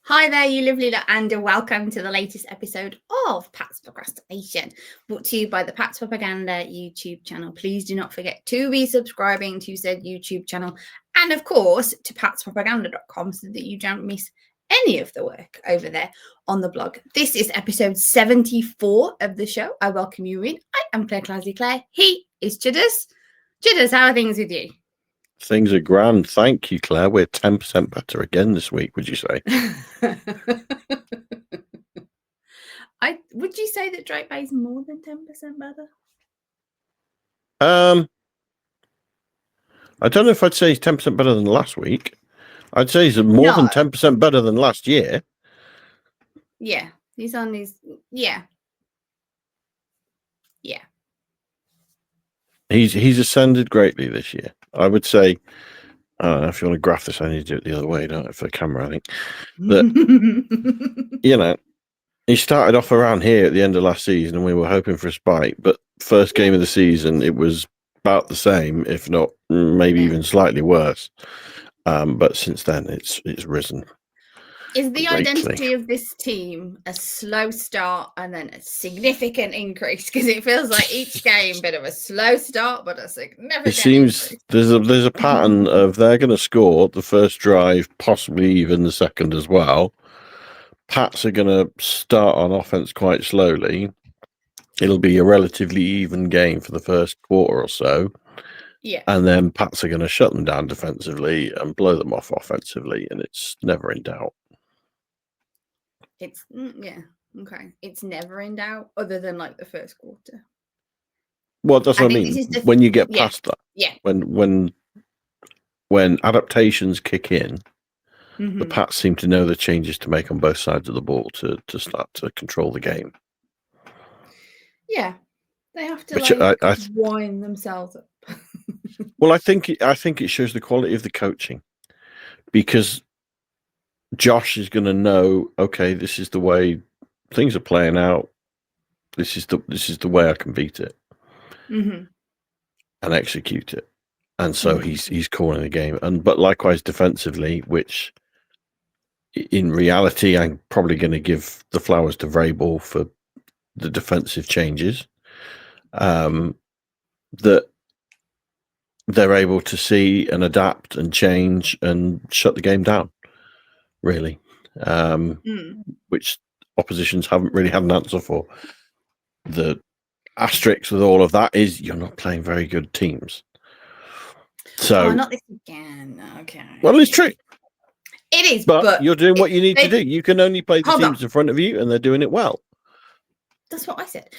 Hi there, you lovely lot, and welcome to the latest episode of Pat's Procrastination, brought to you by the Pat's Propaganda YouTube channel. Please do not forget to be subscribing to said YouTube channel, and of course to patspropaganda.com so that you don't miss any of the work over there on the blog. This is episode 74 of the show. I welcome you in. I am Clazzy Clare. He is Chudders. Chudders, how are things with you? Things are grand. Thank you, Claire. We're 10% better again this week, would you say? Would you say that Drake Bay's more than 10% better? I don't know if I'd say he's 10% better than last week. I'd say he's more than 10% better than last year. Yeah, he's on his yeah. He's ascended greatly this year. I would say. I don't know if you want to graph this. I need to do it the other way, don't I, for the camera? I think that he started off around here at the end of last season, and we were hoping for a spike. But first game of the season, it was about the same, if not maybe even slightly worse. But since then, it's risen. Is the identity of this team a slow start and then a significant increase? Because it feels like each game bit of a slow start, but a significant It seems increase. there's a pattern of they're going to score the first drive, possibly even the second as well. Pats are going to start on offense quite slowly. It'll be a relatively even game for the first quarter or so. Yeah. And then Pats are going to shut them down defensively and blow them off offensively, and it's never in doubt. It's okay. It's never in doubt, other than like the first quarter. Well, that's what I mean. When you get past that, when adaptations kick in, the Pats seem to know the changes to make on both sides of the ball to start to control the game. Yeah, they have to wind themselves up. Well, I think it shows the quality of the coaching, because Josh is going to know, okay, this is the way things are playing out. This is the way I can beat it and execute it. And so he's calling the game. But likewise defensively, which in reality I'm probably going to give the flowers to Vrabel for the defensive changes. That they're able to see and adapt and change and shut the game down, really. Which oppositions haven't really had an answer for. The asterisk with all of that is you're not playing very good teams. So not this again. Okay. Well, it's true. It is, but you're doing what you need to do. You can only play the teams in front of you, and they're doing it well. That's what I said.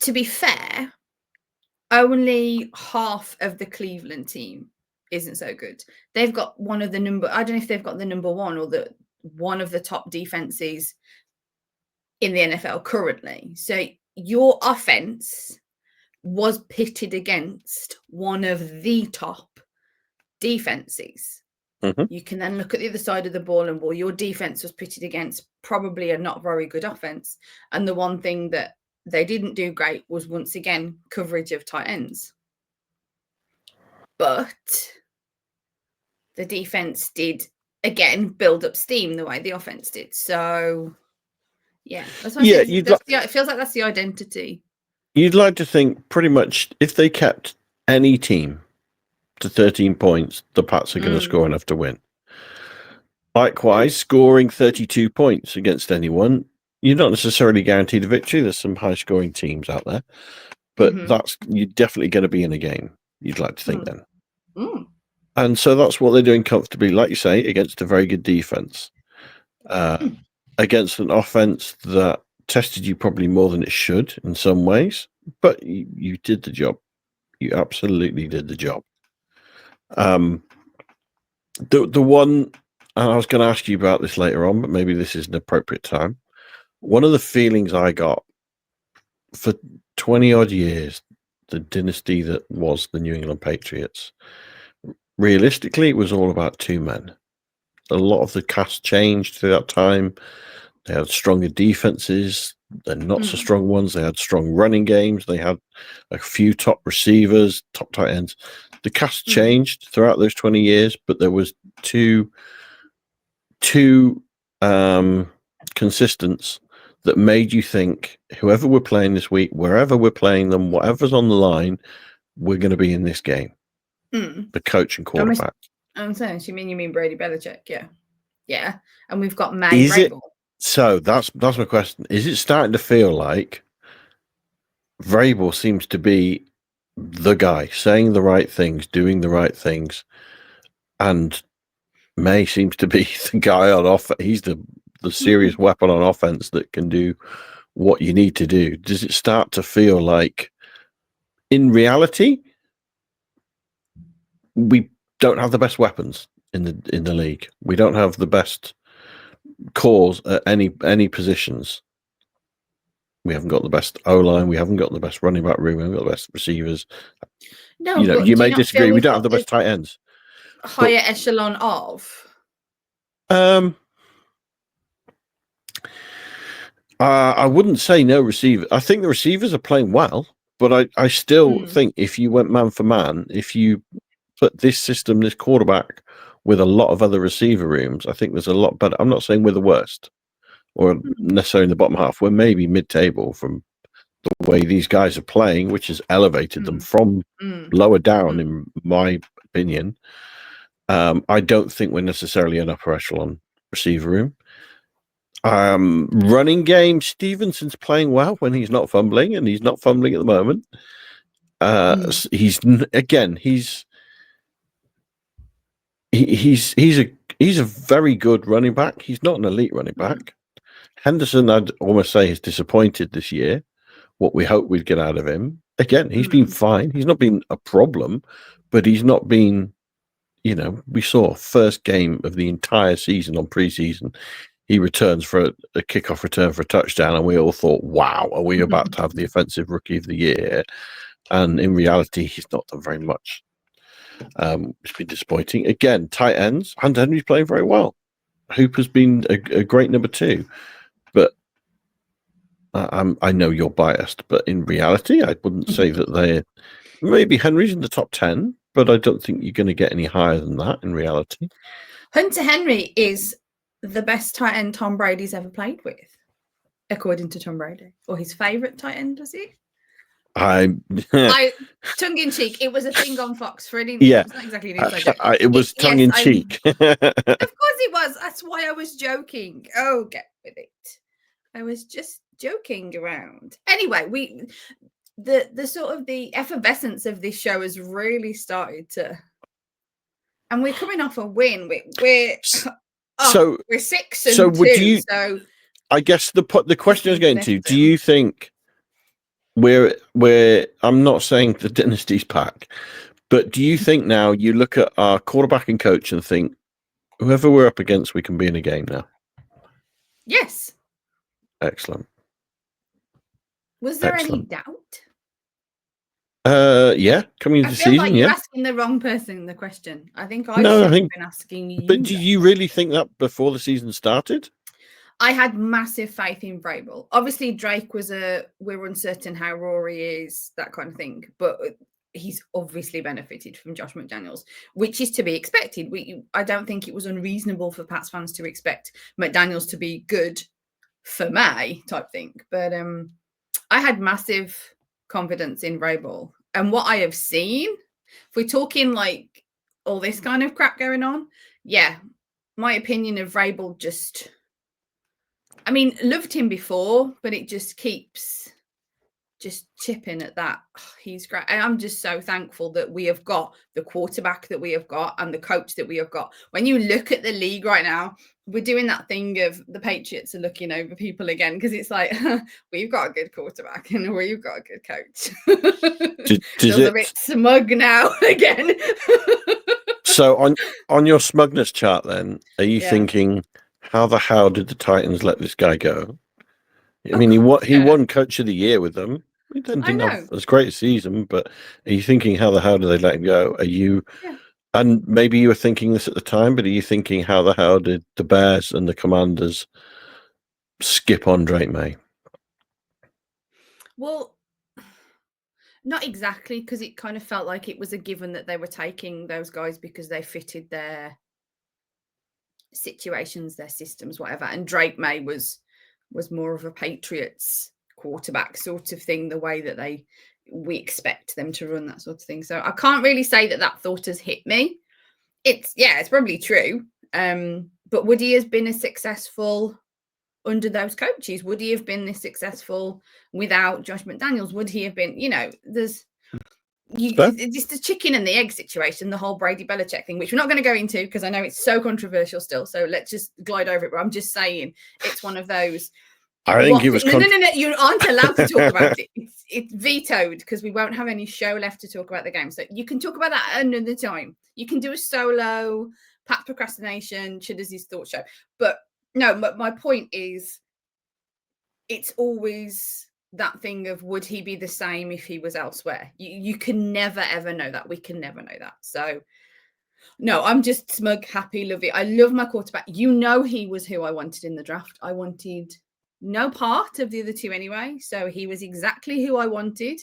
To be fair, only half of the Cleveland team isn't so good. They've got one of the I don't know if they've got the number one or one of the top defenses in the NFL currently. So your offense was pitted against one of the top defenses. You can then look at the other side of the ball and, well, your defense was pitted against probably a not very good offense. And the one thing that they didn't do great was, once again, coverage of tight ends. But the defense did, again, build up steam the way the offense did. So, yeah. That's what it feels like that's the identity. You'd like to think pretty much if they kept any team to 13 points, the Pats are going to score enough to win. Likewise, scoring 32 points against anyone, you're not necessarily guaranteed a victory. There's some high-scoring teams out there, but you're definitely going to be in a game. You'd like to think then. And so that's what they're doing comfortably, like you say, against a very good defense, against an offense that tested you probably more than it should in some ways, but you did the job. You absolutely did the job. The one, and I was going to ask you about this later on, but maybe this is an appropriate time. One of the feelings I got for 20 odd years, the dynasty that was the New England Patriots, realistically, it was all about two men. A lot of the cast changed through that time. They had stronger defenses. They're not so strong ones. They had strong running games. They had a few top receivers, top tight ends. The cast changed throughout those 20 years, but there was two consistence that made you think whoever we're playing this week, wherever we're playing them, whatever's on the line, we're going to be in this game? The coach and quarterback. I'm saying, you mean Brady Belichick? Yeah. And we've got May Is it? Vrabel. So that's my question. Is it starting to feel like Vrabel seems to be the guy saying the right things, doing the right things, and May seems to be the guy on off. He's the serious weapon on offense that can do what you need to do. Does it start to feel like, in reality, we don't have the best weapons in the league? We don't have the best cores at any positions. We haven't got the best O-line. We haven't got the best running back room. We haven't got the best receivers. No, You may disagree. We don't have the best tight ends. Higher echelon of. I wouldn't say no receiver. I think the receivers are playing well, but I still think if you went man for man, if you put this system, this quarterback, with a lot of other receiver rooms, I think there's a lot better. I'm not saying we're the worst or necessarily in the bottom half. We're maybe mid-table from the way these guys are playing, which has elevated them from lower down, in my opinion. I don't think we're necessarily an upper echelon receiver room. Running game, Stevenson's playing well when he's not fumbling, and he's not fumbling at the moment. He's a very good running back. He's not an elite running back. Henderson, I'd almost say, is disappointed this year. What we hoped we'd get out of him. Again, he's been fine. He's not been a problem, but he's not been, we saw first game of the entire season on preseason. He returns for a kickoff return for a touchdown, and we all thought, wow, are we about to have the offensive rookie of the year? And in reality, he's not done very much. It's been disappointing. Again, tight ends, Hunter Henry's playing very well. Hooper's been a great number 2. But I know you're biased, but in reality, I wouldn't say that they're... Maybe Henry's in the top 10, but I don't think you're going to get any higher than that in reality. Hunter Henry is the best tight end Tom Brady's ever played with, according to Tom Brady. Or his favourite tight end, was he? Tongue in cheek. It was a thing on Fox for an yeah. It's not exactly an inside joke. It was tongue in cheek. Of course it was. That's why I was joking. Oh, get with it. I was just joking around. Anyway, the sort of the effervescence of this show has really started to, and we're coming off a win. We're 6-2. So I guess the question I was getting to, do you think we're I'm not saying the dynasty's back, but do you think now you look at our quarterback and coach and think whoever we're up against, we can be in a game now? Yes. Excellent. Was there any doubt? Yeah, coming into the season. Like you're asking the wrong person the question. I think I should have been asking you. But do you really think that before the season started? I had massive faith in Vrabel. Obviously, Drake we're uncertain how Rory is, that kind of thing. But he's obviously benefited from Josh McDaniels, which is to be expected. I don't think it was unreasonable for Pats fans to expect McDaniels to be good for May type thing. But I had massive confidence in Vrabel. And what I have seen, if we're talking like all this kind of crap going on, yeah, my opinion of Vrabel just... I mean, loved him before, but it just keeps just chipping at that. Oh, he's great. And I'm just so thankful that we have got the quarterback that we have got and the coach that we have got. When you look at the league right now, we're doing that thing of the Patriots are looking over people again, because it's like, we've got a good quarterback and we've got a good coach. Feels a bit smug now again. So on your smugness chart then, are you thinking... How the hell did the Titans let this guy go? I mean, he won Coach of the Year with them. He didn't have as great a season, but are you thinking, how the hell did they let him go? Are you, and maybe you were thinking this at the time, but are you thinking, how the hell did the Bears and the Commanders skip on Drake May? Well, not exactly, because it kind of felt like it was a given that they were taking those guys because they fitted their situations, their systems, whatever. And Drake May was more of a Patriots quarterback sort of thing, the way that we expect them to run, that sort of thing. So I can't really say that thought has hit me. It's probably true. But would he have been as successful under those coaches? Would he have been this successful without Josh McDaniels? Would he have been, there's it's just the chicken and the egg situation, the whole Brady Belichick thing, which we're not going to go into because I know it's so controversial still. So let's just glide over it. But I'm just saying it's one of those. I think it was. No. You aren't allowed to talk about it. It's vetoed because we won't have any show left to talk about the game. So you can talk about that another time. You can do a solo Pat Procrastination, Chudders' Thought Show. But no, my point is, it's always that thing of, would he be the same if he was elsewhere? You can never ever know that. We can never know that. So no, I'm just smug, happy, love it. I love my quarterback. He was who I wanted in the draft. I wanted no part of the other two anyway. So he was exactly who I wanted.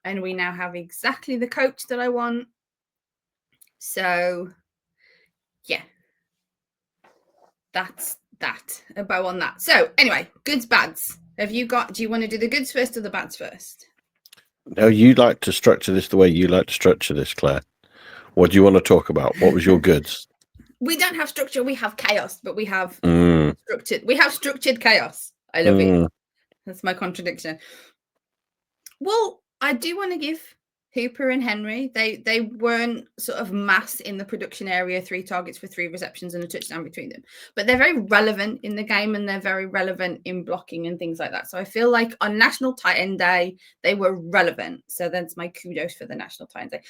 And we now have exactly the coach that I want. So yeah, that's that. A bow on that. So anyway, goods, bads. Do you want to do the goods first or the bads first? No, you like to structure this the way you like to structure this, Claire. What do you want to talk about? What was your goods? We don't have structure. We have chaos, but we have structured. We have structured chaos. I love it. That's my contradiction. Well, I do want to give Hooper and Henry. They weren't sort of mass in the production area, 3 targets for 3 receptions and a touchdown between them. But they're very relevant in the game, and they're very relevant in blocking and things like that. So I feel like on National Tight End Day, they were relevant. So that's my kudos for the National Tight End Day.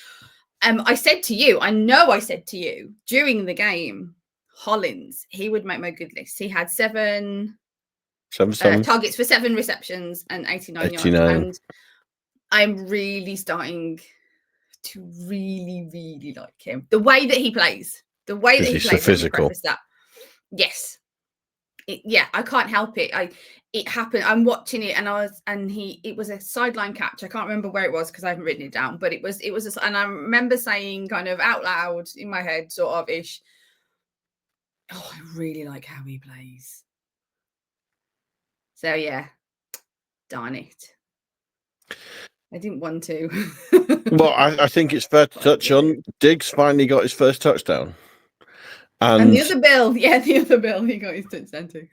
I said to you during the game, Hollins, he would make my good list. He had 7 targets for 7 receptions and 89 yards. And I'm really starting to really, really like him. The way that he plays. The way that he plays. Physical. Yes. I can't help it. It happened. I'm watching it, and it was a sideline catch. I can't remember where it was because I haven't written it down, but it was, and I remember saying kind of out loud in my head, sort of ish, oh, I really like how he plays. So yeah, darn it. I didn't want to. Well, I think it's fair to touch on Diggs finally got his first touchdown. And the other Bill, he got his touchdown too.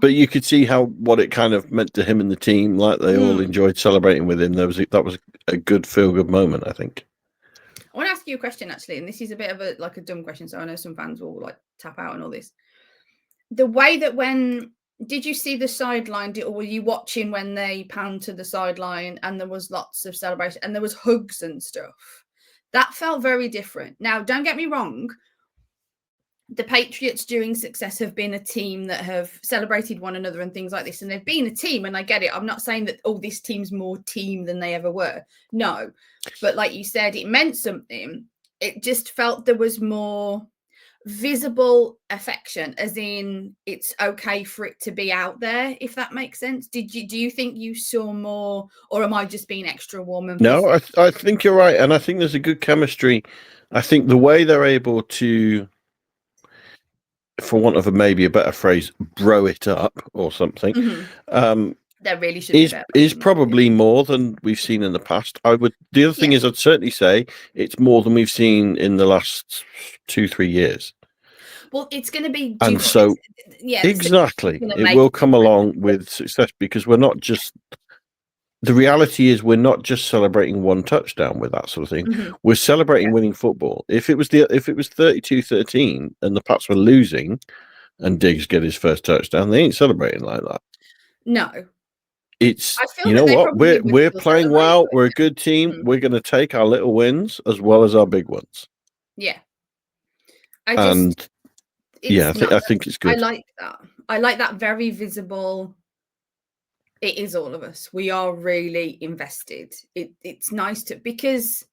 But you could see what it kind of meant to him and the team. Like they all enjoyed celebrating with him. That was a good feel-good moment, I think. I want to ask you a question actually, and this is a bit of a dumb question, so I know some fans will tap out and all this. The way that did you see the sideline, or were you watching when they panned to the sideline and there was lots of celebration and there was hugs and stuff? That felt very different. Now, don't get me wrong. The Patriots during success have been a team that have celebrated one another and things like this. And they've been a team, and I get it. I'm not saying that, this team's more team than they ever were. No. But like you said, it meant something. It just felt there was more visible affection, as in it's okay for it to be out there, if that makes sense. Do you think you saw more, or am I just being extra warm and no? I think you're right, and I think there's a good chemistry. I think the way they're able to, for want of maybe a better phrase, bro it up or something, that really should is probably more than we've seen in the past. The other thing is, I'd certainly say it's more than we've seen in the last 2-3 years. Well, it's going to be, and so exactly, it will come along with success, because we're not just. The reality is, we're not just celebrating one touchdown with that sort of thing. We're celebrating winning football. If it was 32-13 and the Pats were losing, and Diggs get his first touchdown, they ain't celebrating like that. No, it's, you know what, we're playing well. We're a good team. We're going to take our little wins as well as our big ones. Yeah, I think it's good. I like that. I like that very visible. It is all of us. We are really invested. It's nice because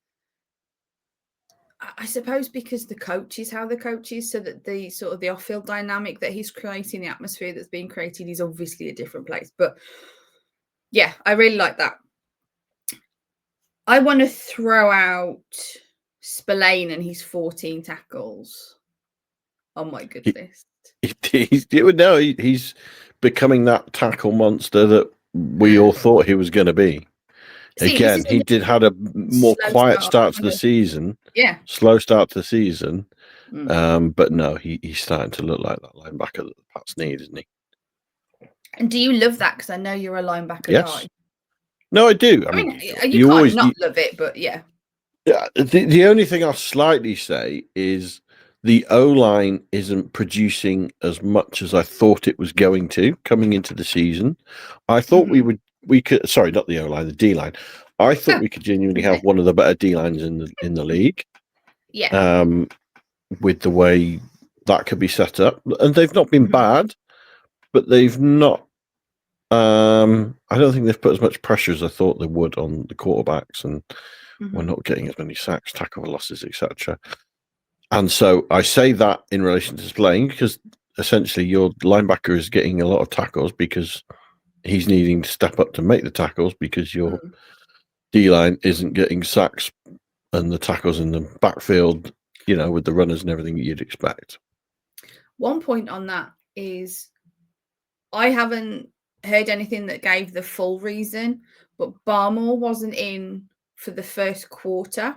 I suppose because the coach is how the coach is, so that the sort of the off-field dynamic that he's creating, the atmosphere that's being created, is obviously a different place. But yeah, I really like that. I want to throw out Spillane and his 14 tackles. on my good list. He's becoming that tackle monster that we all thought he was going to be. See, Again, he had a more quiet start to the season. Yeah. Slow start to the season. But no, he's starting to look like that linebacker that the Pats need, isn't he? And do you love that? Because I know you're a linebacker guy. No, I do. I mean, mean you can't always not love it, but yeah. Yeah. The only thing I'll slightly say is the O-line isn't producing as much as I thought it was going to coming into the season. I thought we could. Sorry, not the O-line, the D-line. I thought we could genuinely have one of the better D-lines in the league. Yeah. With the way that could be set up, and they've not been bad, but they've not. I don't think they've put as much pressure as I thought they would on the quarterbacks, and we're not getting as many sacks, tackle losses, etc. And so I say that in relation to playing because essentially your linebacker is getting a lot of tackles because he's needing to step up to make the tackles because your D-line isn't getting sacks and the tackles in the backfield, with the runners and everything that you'd expect. One point on that is I haven't heard anything that gave the full reason, but Barmore wasn't in for the first quarter.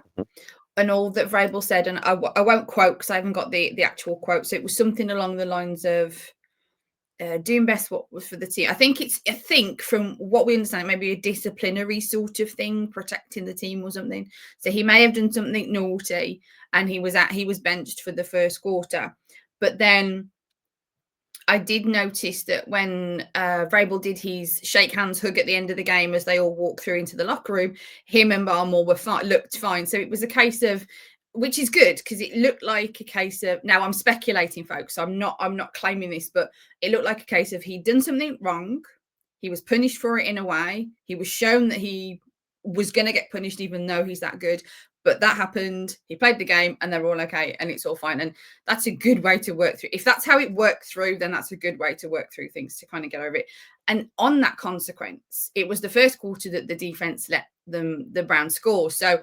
And all that Vrabel said, and I won't quote because I haven't got the actual quote. So it was something along the lines of doing best what was for the team. I think from what we understand, maybe a disciplinary sort of thing, protecting the team or something. So he may have done something naughty, and he was benched for the first quarter. But then I did notice that when Vrabel did his shake hands hug at the end of the game as they all walked through into the locker room, him and Barmore looked fine. So it was a case of, which is good because it looked like a case of, now I'm speculating, folks. I'm not claiming this, but it looked like a case of he'd done something wrong. He was punished for it in a way. He was shown that he was going to get punished even though he's that good. But that happened. He played the game and they're all okay and it's all fine. And that's a good way to work through. If that's how it worked through, then that's a good way to work through things to kind of get over it. And on that consequence, it was the first quarter that the defense let the Browns score. So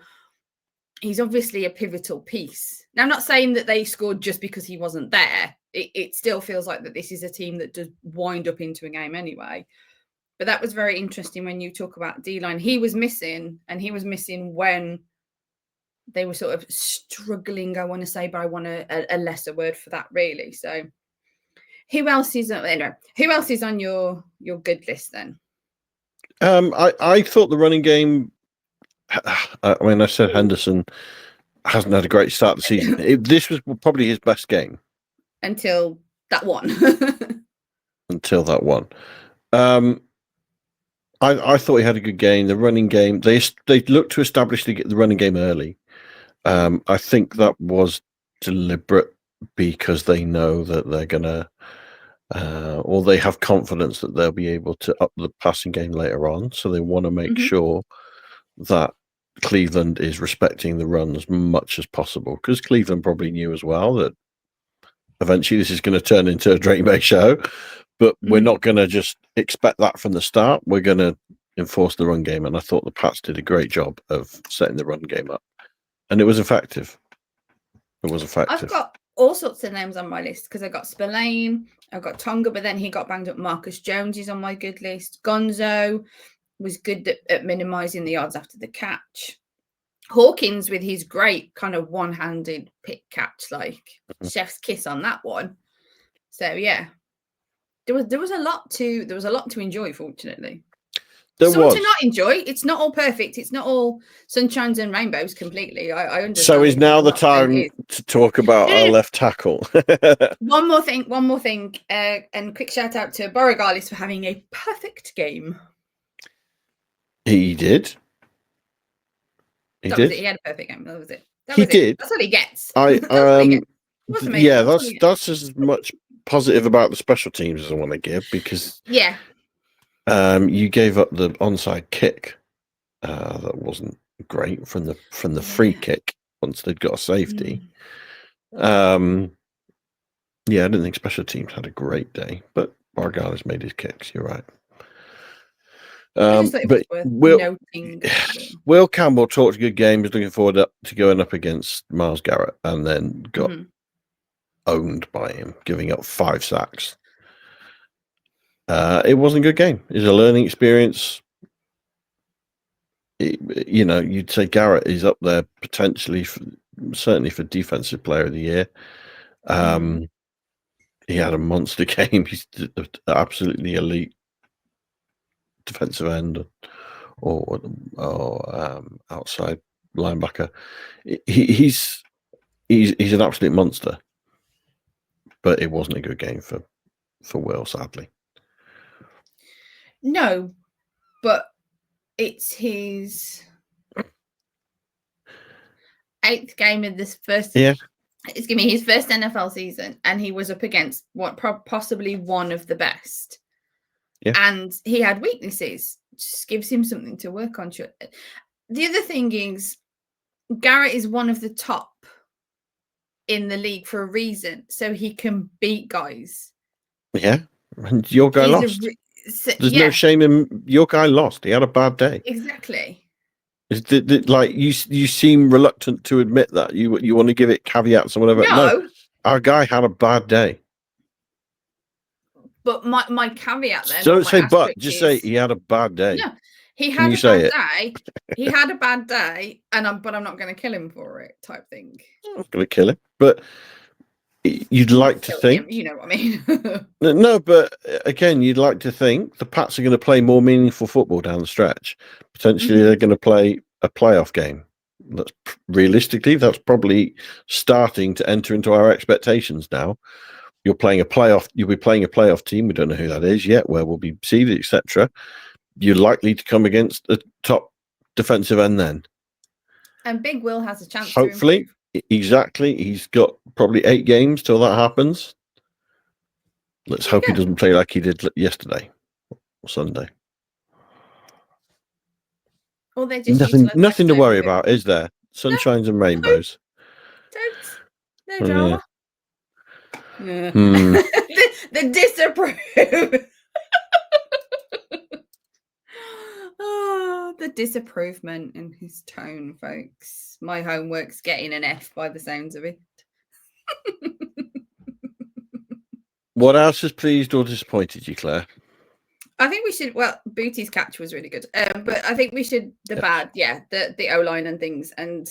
he's obviously a pivotal piece. Now, I'm not saying that they scored just because he wasn't there. It still feels like that this is a team that does wind up into a game anyway. But that was very interesting when you talk about D-line. He was missing, and he was missing when they were sort of struggling, I want to say, but I want a lesser word for that, really. So who else is on your good list then? I thought the running game, I mean, I said Henderson hasn't had a great start to the season. This was probably his best game. Until that one. I thought he had a good game. The running game, they looked to establish the running game early. I think that was deliberate because they know that they're going to, or they have confidence that they'll be able to up the passing game later on. So they want to make sure that Cleveland is respecting the run as much as possible because Cleveland probably knew as well that eventually this is going to turn into a Drake Bay show, but we're not going to just expect that from the start. We're going to enforce the run game. And I thought the Pats did a great job of setting the run game up. And it was effective. I've got all sorts of names on my list because I got Spillane, I've got Tonga, but then he got banged up. Marcus Jones is on my good list. Gonzo was good at minimizing the odds after the catch. Hawkins with his great kind of one-handed pick catch, like chef's kiss on that one. So yeah, there was a lot to enjoy. Fortunately, to not enjoy. It's not all perfect. It's not all sunshines and rainbows completely. I understand. So is now the time to talk about our left tackle. One more thing, and quick shout out to Borogalis for having a perfect game. He did. He did. He had a perfect game. That was it. He did. That's what he gets. Yeah, that's as much positive about the special teams as I want to give because you gave up the onside kick that wasn't great from the free kick once they'd got a safety. I didn't think special teams had a great day, but Bargalis made his kicks. You're right. But Will Campbell talked a good game. He's looking forward to going up against Myles Garrett, and then got owned by him, giving up 5 sacks. It wasn't a good game. It was a learning experience. You'd say Garrett is up there potentially, certainly for Defensive Player of the Year. He had a monster game. He's absolutely elite defensive end or outside linebacker. He's an absolute monster. But it wasn't a good game for Will, sadly. No, but it's his 8th game of this first. Yeah, it's gonna be his first NFL season, and he was up against possibly one of the best. Yeah. And he had weaknesses. Just gives him something to work on. The other thing is, Garrett is one of the top in the league for a reason, so he can beat guys. Yeah, and your guy lost. There's no shame in your guy lost. He had a bad day. Exactly. Like you seem reluctant to admit that. You want to give it caveats or whatever. No, our guy had a bad day. But my caveat then. Don't say but. Just say he had a bad day. Yeah, he had a bad day. He had a bad day, but I'm not going to kill him for it, type thing. I'm not going to kill him, but you'd like to think. You know what I mean? No, but again, you'd like to think the Pats are going to play more meaningful football down the stretch. Potentially, they're going to play a playoff game. Realistically, that's probably starting to enter into our expectations now. You'll be playing a playoff team. We don't know who that is yet, where we'll be seeded, etc. You're likely to come against a top defensive end then. And Big Will has a chance. Hopefully, exactly. He's got probably 8 games till that happens. Let's hope he doesn't play like he did yesterday or Sunday. Or they just nothing to worry about, is there? Sunshines and rainbows. No drama. Yeah. The disapprove. Oh, the disapprovement in his tone, folks. My homework's getting an F by the sounds of it. What else has pleased or disappointed you, Claire? I think we should. Well, Booty's catch was really good, but I think we should the O-line and things, and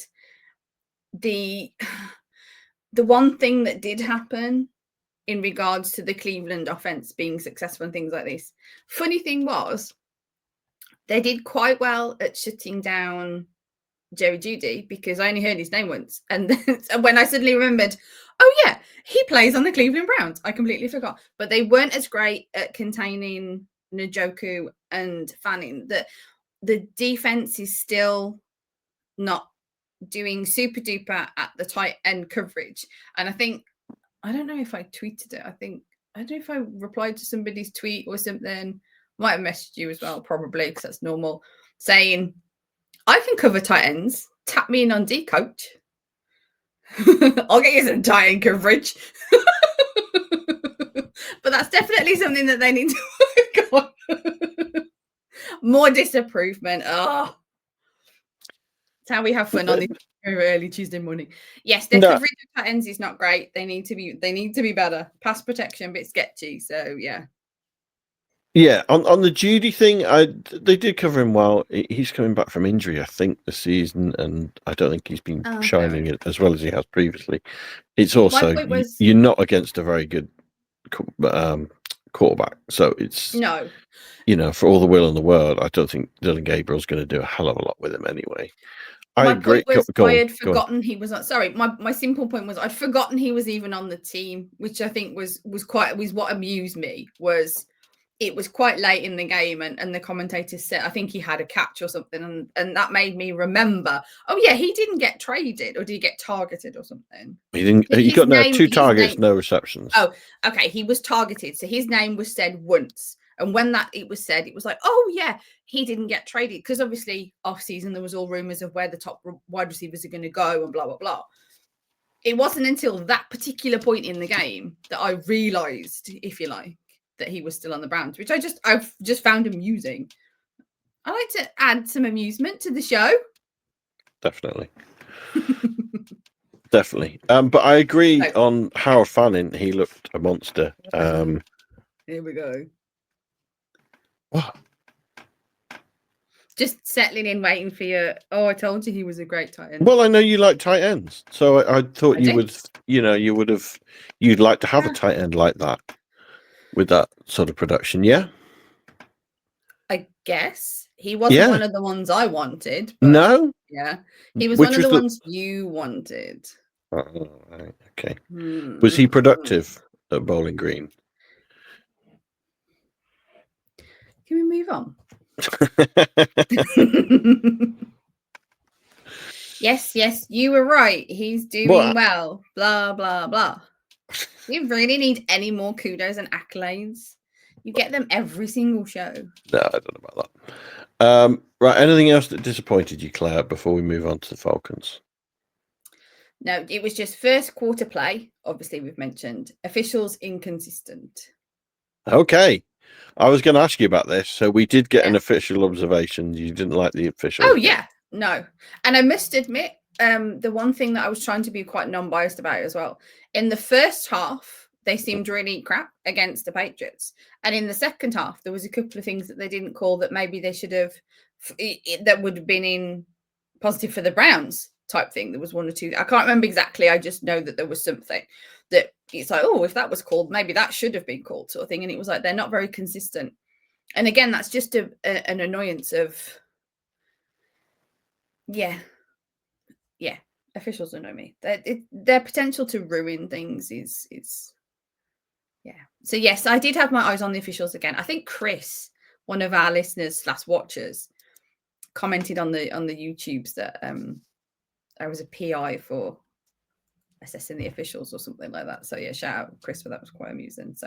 the one thing that did happen in regards to the Cleveland offense being successful and things like this. Funny thing was, they did quite well at shutting down Jerry Jeudy because I only heard his name once, and when I suddenly remembered, oh yeah, he plays on the Cleveland Browns. I completely forgot, but they weren't as great at containing Njoku and Fanning. That the defense is still not doing super duper at the tight end coverage. And I don't know if I tweeted it. I don't know if I replied to somebody's tweet or something. Might have messaged you as well, probably, because that's normal, saying I can cover tight ends. Tap me in on D, coach. I'll get you some tight end coverage. But that's definitely something that they need to work on. More disapprovement. Oh, it's how we have fun on this early Tuesday morning. Yes, their coverage of tight ends is not great. They need to be better. Pass protection, but it's sketchy. So yeah. Yeah, on the Jeudy thing, they did cover him well. He's coming back from injury, I think, this season, and I don't think he's been shining as well as he has previously. It's also you're not against a very good quarterback, so it's no. For all the will in the world, I don't think Dylan Gabriel's going to do a hell of a lot with him anyway. My point was I had forgotten he was on. Sorry, my simple point was I'd forgotten he was even on the team, which I think was what amused me. Was it was quite late in the game, and the commentator said I think he had a catch or something, and that made me remember. Oh yeah, he didn't get traded, or did he get targeted or something? He didn't. He got 2 targets, no receptions. Oh, okay, he was targeted, so his name was said once. And when it was said, it was like, oh, yeah, he didn't get traded. Because obviously, off-season, there was all rumours of where the top wide receivers are going to go and blah, blah, blah. It wasn't until that particular point in the game that I realised, if you like, that he was still on the Browns, which I've just found amusing. I like to add some amusement to the show. Definitely. definitely. But I agree Oh. on Howard Fanning. He looked a monster. Here we go. What? Just settling in, waiting for you. Oh, I told you he was a great tight end. Well, I know you like tight ends, so I thought I you do. would. You'd like to have a tight end like that with that sort of production. Yeah. I guess he wasn't Yeah. one of the ones I wanted. But No. yeah, he was Which one of was the ones you wanted. Oh, right, okay. Was he productive at Bowling Green? Can we move on? Yes, you were right. He's doing well. Blah, blah, blah. Do you really need any more kudos and accolades? You get them every single show. No, I don't know about that. Right, anything else that disappointed you, Claire, before we move on to the Falcons? No, it was just first quarter play. Obviously, we've mentioned officials inconsistent. Okay. I was going to ask you about this. So we did get an official observation. You didn't like the official. Oh, yeah. No. And I must admit, the one thing that I was trying to be quite non-biased about as well. In the first half, they seemed really crap against the Patriots. And in the second half, there was a couple of things that they didn't call that maybe they should have, that would have been in positive for the Browns type thing. There was one or two. I can't remember exactly. I just know that there was something that it's like, oh, if that was called, maybe that should have been called sort of thing. And it was like, they're not very consistent. And again, that's just an annoyance of, yeah, officials annoy me. Their potential to ruin things is yeah. So yes, I did have my eyes on the officials again. I think Chris, one of our listeners / watchers, commented on the YouTubes that I was a PI for assessing the officials or something like that. So yeah, shout out Chris for that. Was quite amusing. So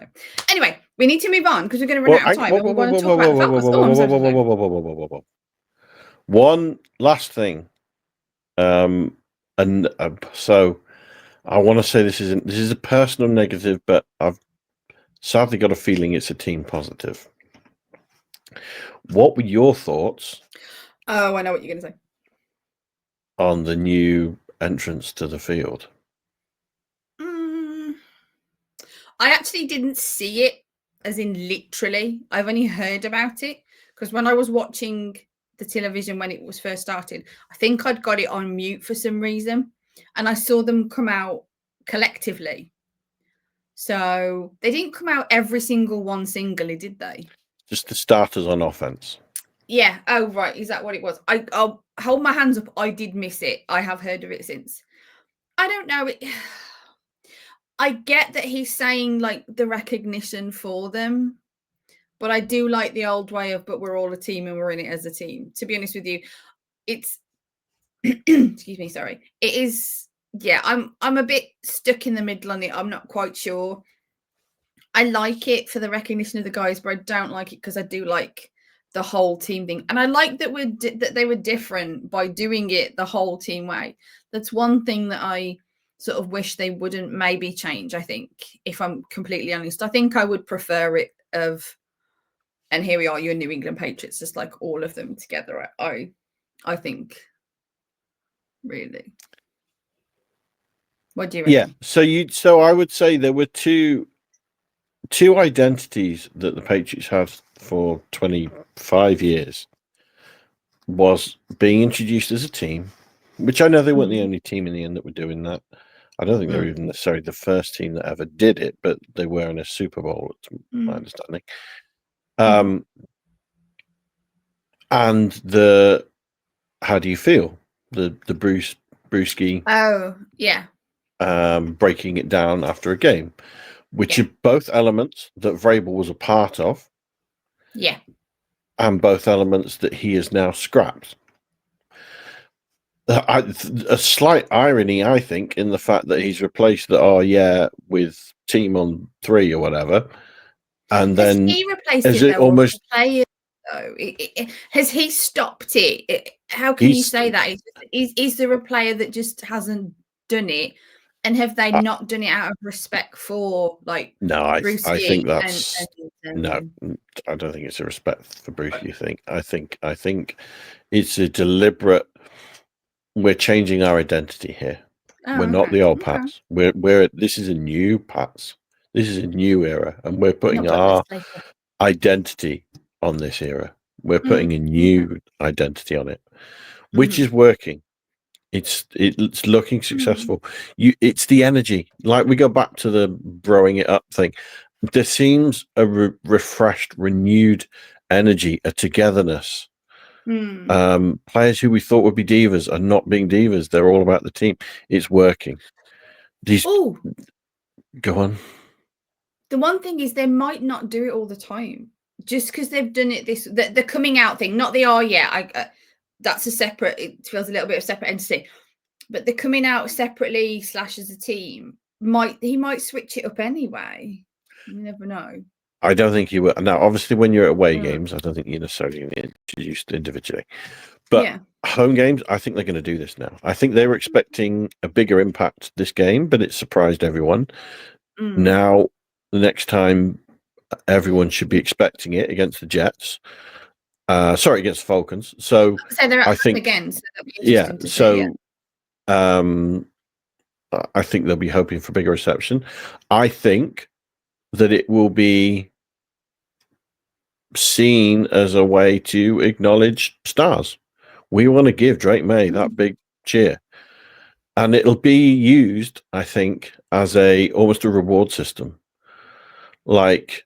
anyway, we need to move on because we're going to run out of time. And we want to talk about the Falcons. Oh, I'm sorry. One last thing. So I want to say this is a personal negative, but I've sadly got a feeling it's a team positive. What were your thoughts? Oh, I know what you're going to say. On the new entrance to the field. I actually didn't see it as in literally. I've only heard about it because when I was watching the television when it was first started, I think I'd got it on mute for some reason and I saw them come out collectively. So they didn't come out every single one singly, did they? Just the starters on offense. Yeah. Oh, right. Is that what it was? I'll hold my hands up. I did miss it. I have heard of it since. I don't know. I get that he's saying like the recognition for them, but I do like the old way of, but we're all a team and we're in it as a team. To be honest with you, it's, excuse me, sorry. It is, yeah, I'm a bit stuck in the middle on it. I'm not quite sure. I like it for the recognition of the guys, but I don't like it because I do like the whole team thing. And I like that that they were different by doing it the whole team way. That's one thing that I sort of wish they wouldn't maybe change, I think, if I'm completely honest. I think I would prefer it of, and here we are, you're New England Patriots, just like all of them together. I think, really. What do you reckon? Yeah, so I would say there were two identities that the Patriots had for 25 years. Was being introduced as a team, which I know they weren't the only team in the end that were doing that. I don't think they were even necessarily the first team that ever did it, but they were in a Super Bowl, to my understanding. And the how do you feel? The Brewski. Oh, yeah. Breaking it down after a game, which are both elements that Vrabel was a part of. Yeah. And both elements that he has now scrapped. A slight irony, I think, in the fact that he's replaced with team on 3 or whatever, and then he replaced it though, almost player though. Has he stopped it? How can you say that? Is there a player that just hasn't done it? And have they not done it out of respect for like? No, I think that's no. I don't think it's a respect for Bruce. You think? I think it's a deliberate. We're changing our identity here. We're Oh, not okay. the old Okay. Pats. This is a new Pats. This is a new era, and we're putting Not put our this later. identity on this era. We're putting a Okay. new identity on it, which Mhm. is working. It's looking successful. It's the energy. Like, we go back to the growing it up thing. There seems a refreshed, renewed energy, a togetherness. Players who we thought would be divas are not being divas. They're all about the team. It's working. Oh, Go on. the one thing is they might not do it all the time. Just because they've done it the coming out thing, not the that's a separate. It feels a little bit of a separate entity, but the coming out separately / as a team he might switch it up anyway. You never know. I don't think you will. Now, obviously, when you're at away games, I don't think you're necessarily going to introduce individually. But Yeah. home games, I think they're going to do this now. I think they were expecting a bigger impact this game, but it surprised everyone. Now, the next time, everyone should be expecting it against the Jets. Sorry, against the Falcons. So So they're at I home think, again, so that'll be yeah. interesting to see. Yeah. So I think they'll be hoping for bigger reception. I think that it will be seen as a way to acknowledge stars. We want to give Drake May that big cheer, and it'll be used, I think, as almost a reward system, like,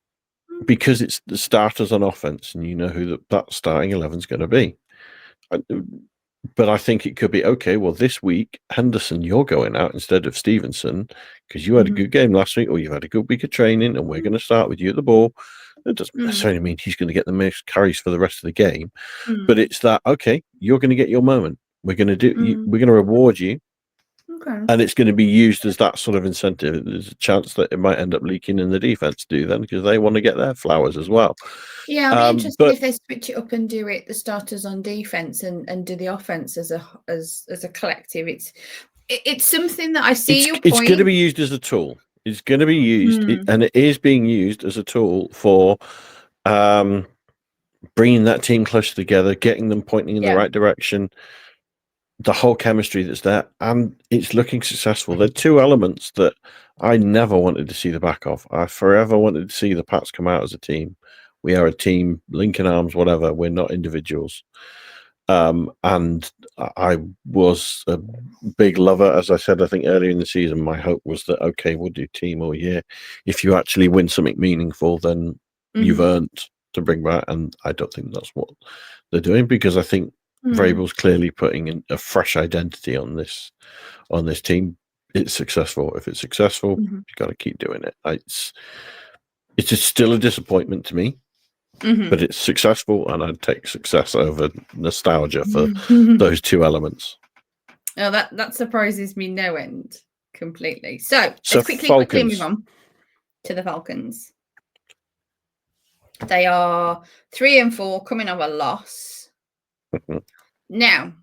because it's the starters on offense, and you know who that starting 11 is going to be. But I think it could be, okay, well, this week, Henderson, you're going out instead of Stevenson because you had a good game last week, or you've had a good week of training, and we're going to start with you at the ball. It doesn't necessarily mean he's going to get the most carries for the rest of the game, but it's that, okay, you're going to get your moment. We're going to we're going to reward you, Okay. and it's going to be used as that sort of incentive. There's a chance that it might end up leaking in the defense too, then, because they want to get their flowers as well. Yeah, I'll be interested But if they switch it up and do it the starters on defense and do the offense as a collective. It's something that I see your it's going to point. be used as a tool. It's going to be used, and it is being used as a tool for bringing that team closer together, getting them pointing in the right direction, the whole chemistry that's there, and it's looking successful. There are two elements that I never wanted to see the back of. I forever wanted to see the Pats come out as a team. We are a team, linking arms, whatever. We're not individuals. And I was a big lover, as I said, I think earlier in the season, my hope was that, okay, we'll do team all year. If you actually win something meaningful, then you've earned to bring back. And I don't think that's what they're doing, because I think Vrabel's clearly putting in a fresh identity on this team. It's successful. If it's successful, you've got to keep doing it. It's still a disappointment to me, but it's successful, and I'd take success over nostalgia for those two elements. Oh, that surprises me no end completely. So So let's quickly move Falcons. on to the Falcons. They are 3-4, coming off a loss. Now,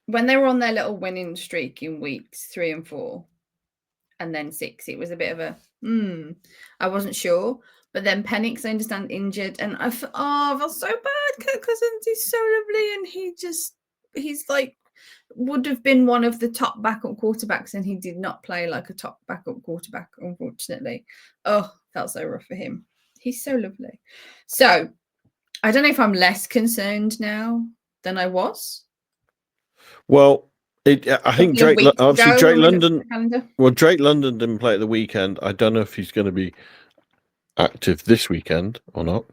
when they were on their little winning streak in weeks 3 and 4, and then 6, it was a bit of a I wasn't sure. But then Penix, I understand, injured, and I felt so bad. Kirk Cousins is so lovely, and he's like would have been one of the top backup quarterbacks, and he did not play like a top backup quarterback, unfortunately. Oh, felt so rough for him. He's so lovely. So I don't know if I'm less concerned now than I was. Well, I think Drake London. Well, Drake London didn't play at the weekend. I don't know if he's going to be active this weekend or not.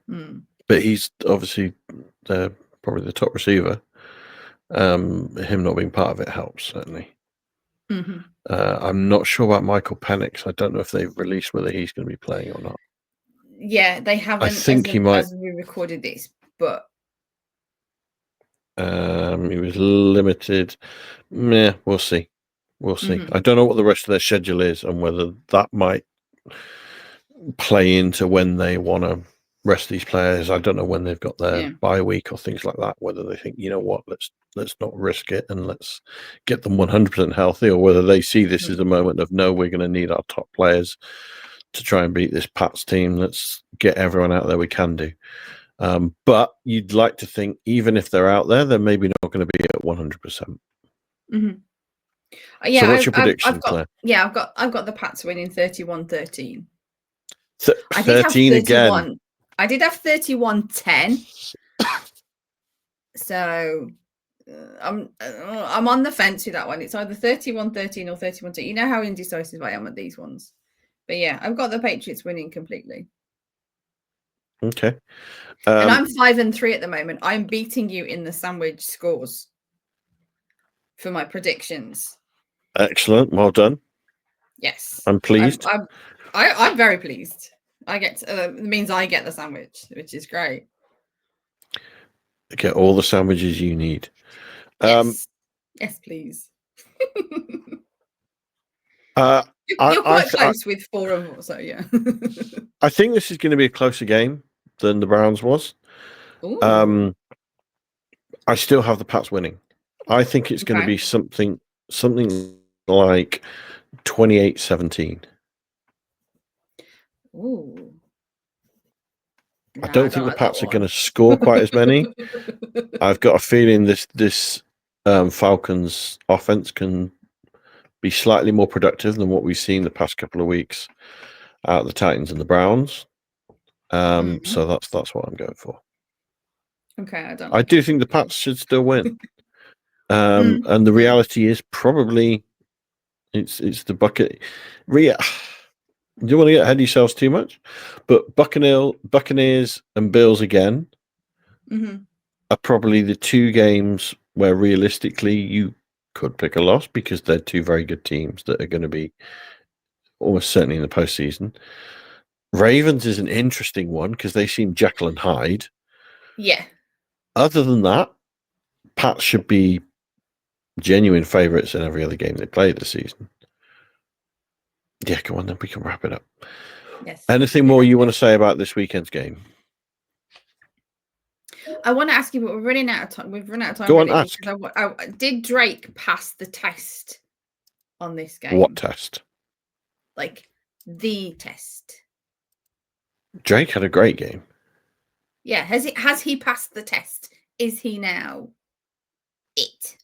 But he's obviously probably the top receiver. Him not being part of it helps, certainly. I'm not sure about Michael Penix. I don't know if they've released whether he's going to be playing or not. Yeah, they haven't. I think he might. As we recorded this, but he was limited. Yeah, we'll see. We'll see. I don't know what the rest of their schedule is, and whether that might play into when they want to rest these players. I don't know when they've got their bye week or things like that. Whether they think, you know what, let's not risk it and let's get them 100% healthy, or whether they see this as a moment of, no, we're going to need our top players to try and beat this Pats team. Let's get everyone out there we can do. But you'd like to think, even if they're out there, they're maybe not going to be at 100%. Yeah, So what's your I've prediction, got Claire? yeah, I've got the Pats winning 31-13. I did have 13 again. 31. I did have 31-10. So I'm on the fence with that one. It's either 31-13 or 31-10. You know how indecisive I am at these ones. But yeah, I've got the Patriots winning completely. Okay. And I'm 5-3 at the moment. I'm beating you in the sandwich scores for my predictions. Excellent. Well done. Yes. I'm pleased. I'm very pleased. I get means I get the sandwich, which is great. Get all the sandwiches you need. Yes. Yes, please. You're quite close with 4 of them, so yeah. I think this is going to be a closer game than the Browns was. Ooh. I still have the Pats winning. I think it's going to be something like 28-17. Ooh. I don't think the like Pats are going to score quite as many. I've got a feeling this Falcons offense can be slightly more productive than what we've seen the past couple of weeks out of the Titans and the Browns. So that's what I'm going for. Okay, I do think the Pats should still win. And the reality is probably it's the bucket. You don't want to get ahead of yourselves too much, but Buccaneers and Bills again are probably the 2 games where realistically you could pick a loss because they're 2 very good teams that are going to be almost certainly in the postseason. Ravens is an interesting one because they seem Jekyll and Hyde. Yeah. Other than that, Pats should be genuine favourites in every other game they play this season. Yeah, come on, then we can wrap it up. Yes. Anything more you want to say about this weekend's game? I want to ask you, but we're running out of time. We've run out of time. Go on, ask. Did Drake pass the test on this game? What test? Like the test. Drake had a great game. Yeah, has he passed the test? Is he now it?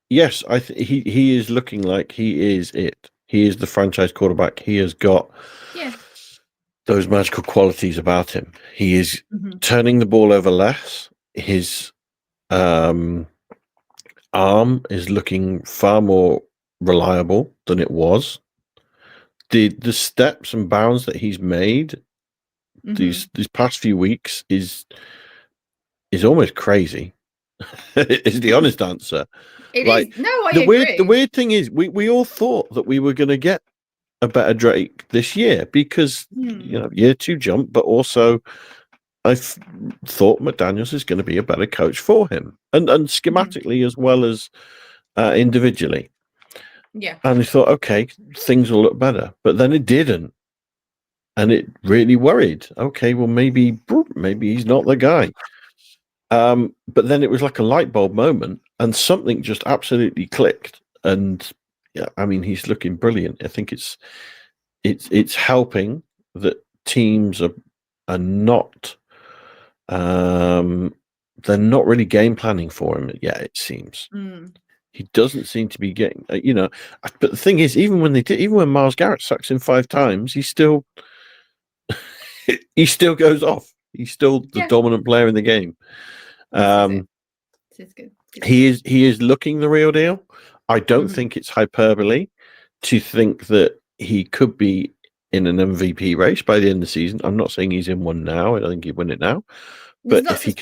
Yes, he is looking like he is it. He is the franchise quarterback. He has got those magical qualities about him. He is turning the ball over less. His arm is looking far more reliable than it was. The steps and bounds that he's made these past few weeks is almost crazy. Is the honest answer. It is. No, I agree. The weird thing is we all thought that we were going to get a better Drake this year because year 2 jump, but also I thought McDaniels is going to be a better coach for him and schematically as well as individually. Yeah. And I thought, okay, things will look better, but then it didn't. And it really worried. Okay, well, maybe he's not the guy. But then it was like a light bulb moment and something just absolutely clicked. And yeah, I mean, he's looking brilliant. I think it's helping that teams are not they're not really game planning for him yet, it seems. He doesn't seem to be getting but the thing is, even when Myles Garrett sucks in 5 times, he still goes off. He's still the dominant player in the game. He is looking the real deal. I don't think it's hyperbole to think that he could be in an MVP race by the end of the season. I'm not saying he's in one now. I don't think he'd win it now. But if he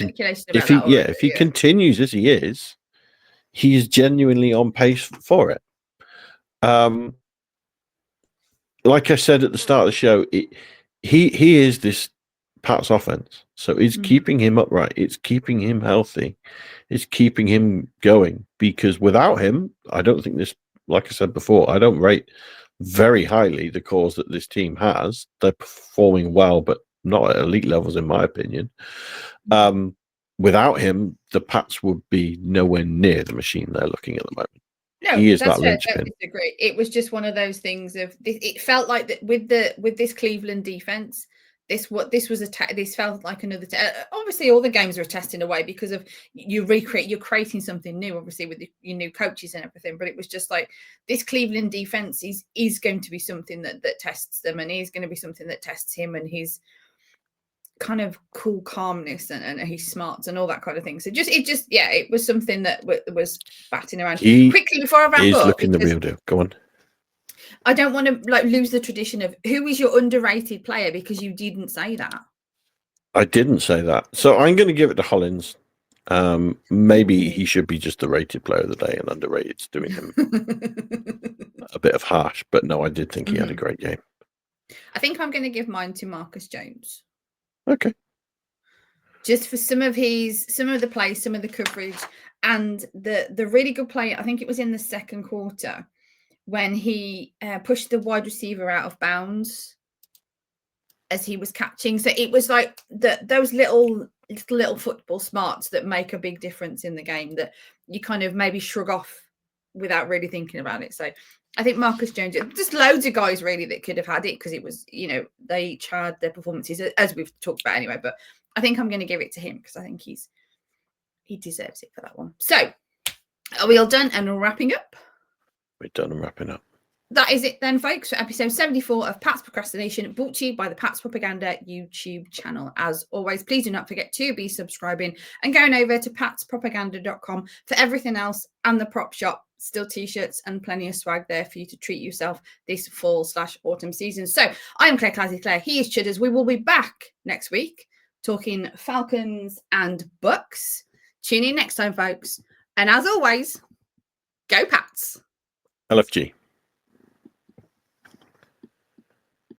continues as he is genuinely on pace for it. Like I said at the start of the show, he is this Pat's offense. So it's keeping him upright. It's keeping him healthy. It's keeping him going. Because without him, I don't think this, like I said before, I don't rate very highly the cause that this team has. They're performing well, but not at elite levels, in my opinion. Without him, the Pats would be nowhere near the machine they're looking at the moment. No, he is that's that linchpin. It was just one of those things of it felt like that with this Cleveland defense, this was this felt like another obviously all the games are a test in a way because of you're creating something new, obviously with your new coaches and everything, but it was just like this Cleveland defense is going to be something that tests them, and is going to be something that tests him and his kind of cool calmness and his smarts and all that kind of thing. So it was something that was batting around. Quickly before I wrap up, he's looking the real deal. Go on. I don't want to like lose the tradition of who is your underrated player, because you didn't say that. I didn't say that. So I'm going to give it to Hollins. Maybe he should be just the rated player of the day, and underrated's doing him a bit of harsh. But no, I did think he had a great game. I think I'm going to give mine to Marcus Jones. Okay. Just for some of the plays, some of the coverage, and the really good play. I think it was in the second quarter when he pushed the wide receiver out of bounds as he was catching. So it was like those little football smarts that make a big difference in the game that you kind of maybe shrug off without really thinking about it. So I think Marcus Jones, just loads of guys really that could have had it, because it was, they each had their performances, as we've talked about anyway. But I think I'm going to give it to him because I think he deserves it for that one. So are we all done and wrapping up? We're done and wrapping up. That is it then, folks, for episode 74 of Pat's Procrastination, brought to you by the Pat's Propaganda YouTube channel. As always, please do not forget to be subscribing and going over to patspropaganda.com for everything else, and the prop shop, still t-shirts and plenty of swag there for you to treat yourself this fall/autumn season. So I am Claire Clazzy Clare. He is Chudders. We will be back next week talking Falcons and Bucks. Tune in next time, folks. And as always, go Pats. LFG.